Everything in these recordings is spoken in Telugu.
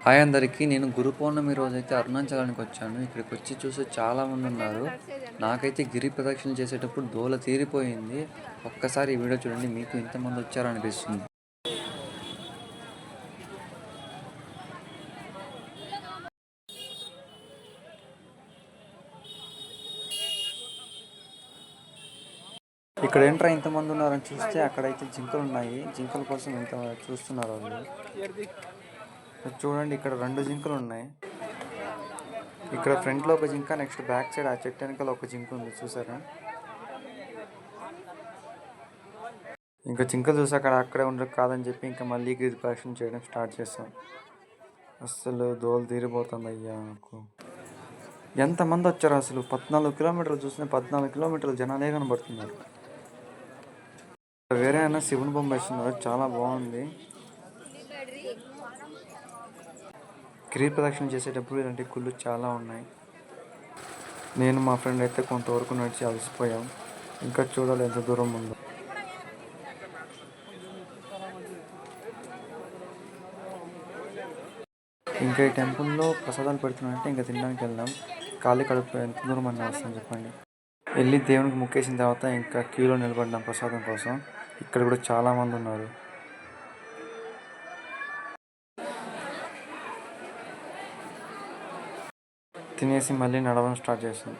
హాయ్ అందరికీ. నేను గురు పౌర్ణమి రోజైతే అరుణాచలానికి వచ్చాను. ఇక్కడికి వచ్చి చూస్తే చాలామంది ఉన్నారు. నాకైతే గిరి ప్రదక్షిణ చేసేటప్పుడు దోల తీరిపోయింది. ఒక్కసారి ఈ వీడియో చూడండి, మీకు ఇంతమంది వచ్చారనిపిస్తుంది. ఇక్కడ ఏంట్రా ఇంతమంది ఉన్నారని చూస్తే అక్కడైతే జింకలు ఉన్నాయి. జింకల కోసం ఇంత చూస్తున్నారు వాళ్ళు. చూడండి, ఇక్కడ 2 జింకలు ఉన్నాయి. ఇక్కడ ఫ్రంట్లో ఒక జింక, నెక్స్ట్ బ్యాక్ సైడ్ ఆ చెట్టు వెనకాల ఒక జింక ఉంది, చూసారా? ఇంకా జింకలు చూసాక అక్కడే ఉండరు కాదని చెప్పి ఇంకా మళ్ళీ గిరి ప్రదక్షిణ చేయడం స్టార్ట్ చేస్తాం. అస్సలు దోలు తీరిపోతుంది అయ్యా నాకు. ఎంతమంది వచ్చారు అసలు! 14 కిలోమీటర్లు చూస్తే 14 కిలోమీటర్లు జనాలే కనబడుతున్నారు. వేరే అయినా శివుని బొమ్మ వేస్తున్నారు, చాలా బాగుంది. గిరి ప్రదక్షిణ చేసేటప్పుడు ఇలాంటి గుళ్ళు చాలా ఉన్నాయి. నేను మా ఫ్రెండ్ అయితే కొంతవరకు నడిచి అలసిపోయాం. ఇంకా చూడాలి ఎంత దూరం ఉందో. ఇంకా ఈ టెంపుల్లో ప్రసాదాలు పెడుతున్నారంటే ఇంకా తినడానికి వెళ్దాం. ఖాళీ కడుపు ఎంత దూరం అన్నా వస్తాం చెప్పండి. వెళ్ళి దేవునికి ముక్కేసిన తర్వాత ఇంకా క్యూలో నిలబడినాం ప్రసాదం కోసం. ఇక్కడ కూడా చాలామంది ఉన్నారు. తినేసి మళ్ళీ నడవడం స్టార్ట్ చేస్తాం.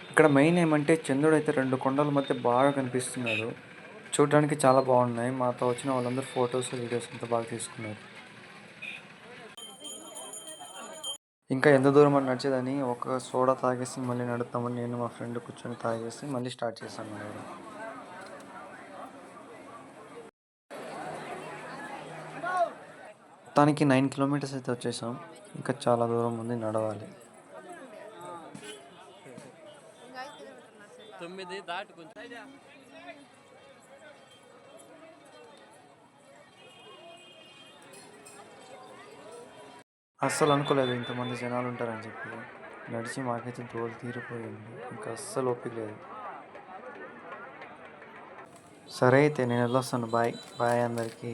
ఇక్కడ మెయిన్ ఏమంటే చంద్రుడు అయితే 2 కొండల మధ్య బాగా కనిపిస్తున్నాడు. చూడడానికి చాలా బాగున్నాయి. మాతో వచ్చిన వాళ్ళందరూ ఫొటోస్, వీడియోస్ అంతా బాగా తీసుకున్నారు. ఇంకా ఎంత దూరం అని నడిచేదని ఒక సోడా తాగేసి మళ్ళీ నడుస్తామని నేను మా ఫ్రెండ్ కూర్చొని తాగేసి మళ్ళీ స్టార్ట్ చేశాను నడవడం. మొత్తానికి 9 కిలోమీటర్స్ అయితే వచ్చేసాం. ఇంకా చాలా దూరం ఉంది, నడవాలి. అస్సలు అనుకోలేదు ఇంతమంది జనాలు ఉంటారని చెప్పి. నడిచి మాకైతే దోలు తీరిపోయింది. ఇంకా అస్సలు ఓపిక లేదు. సరే అయితే నేను వెళ్ళొస్తాను. బాయ్ బాయ్ అందరికీ.